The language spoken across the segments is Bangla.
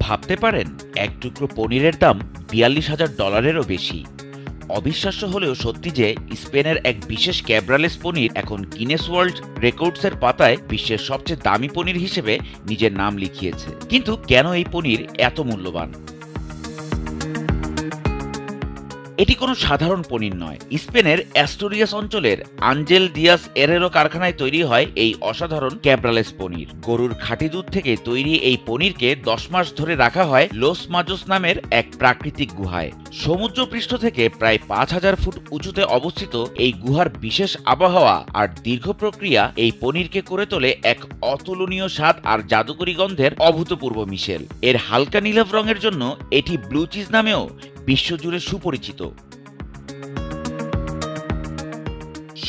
ভাবতে পারেন এক টুকরো পনিরের দাম $৪২,০০০-এরও বেশি। অবিশ্বাস্য হলেও সত্যি যে স্পেনের এক বিশেষ ক্যাব্রালেস পনির এখন গিনেস ওয়ার্ল্ড রেকর্ডসের পাতায় বিশ্বের সবচেয়ে দামি পনির হিসেবে নিজের নাম লিখিয়েছে। কিন্তু কেন এই পনির এত মূল্যবান? এটি কোনো সাধারণ পনির নয়। স্পেনের অ্যাস্টুরিয়াস অঞ্চলের আঞ্জেল দিয়াস এরেরো কারখানায় তৈরি হয় এই অসাধারণ ক্যাব্রালেস পনির। গরুর খাঁটি দুধ থেকে তৈরি এই পনিরকে 10 মাস ধরে রাখা হয় লোস মাজোস নামের এক প্রাকৃতিক গুহায়। সমুদ্রপৃষ্ঠ থেকে প্রায় 5000 ফুট উঁচুতে অবস্থিত এই গুহার বিশেষ আবহাওয়া আর দীর্ঘ প্রক্রিয়া এই পনিরকে করে তোলে এক অতুলনীয় স্বাদ আর জাদুকরী গন্ধের অভূতপূর্ব মিশেল। এর হালকা নীলাভ রঙের জন্য এটি ব্লু চিজ নামেও বিশ্বজুড়ে সুপরিচিত।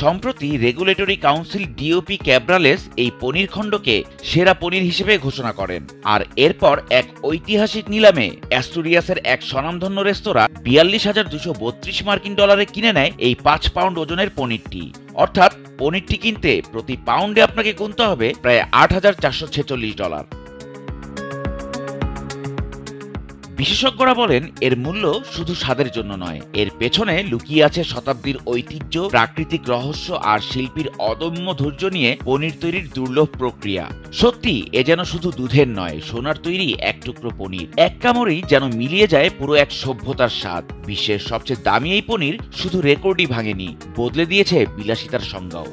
সম্প্রতি রেগুলেটরি কাউন্সিল ডিওপি ক্যাব্রালেস এই পনির খণ্ডকে সেরা পনির হিসেবে ঘোষণা করেন। আর এরপর এক ঐতিহাসিক নিলামে অ্যাস্টুরিয়াসের এক স্বনামধন্য রেস্তোরাঁ $৪২,২৩২ কিনে নেয় এই 5 পাউন্ড ওজনের পনিরটি। অর্থাৎ পনিরটি কিনতে প্রতি পাউন্ডে আপনাকে গুনতে হবে প্রায় $৮,৪৪৬। বিশেষজ্ঞরা বলেন এর মূল্য শুধু স্বাদের জন্য নয়, এর পেছনে লুকিয়ে আছে শতাব্দীর ঐতিহ্য, প্রাকৃতিক রহস্য আর শিল্পীর অদম্য ধৈর্য নিয়ে পনির তৈরির দুর্লভ প্রক্রিয়া। সত্যি এ যেন শুধু দুধের নয়, সোনার তৈরি এক টুকরো পনির। এক কামড়েই যেন মিলিয়ে যায় পুরো এক সভ্যতার স্বাদ। বিশ্বের সবচেয়ে দামি এই পনির শুধু রেকর্ডই ভাঙেনি, বদলে দিয়েছে বিলাসিতার সংজ্ঞাও।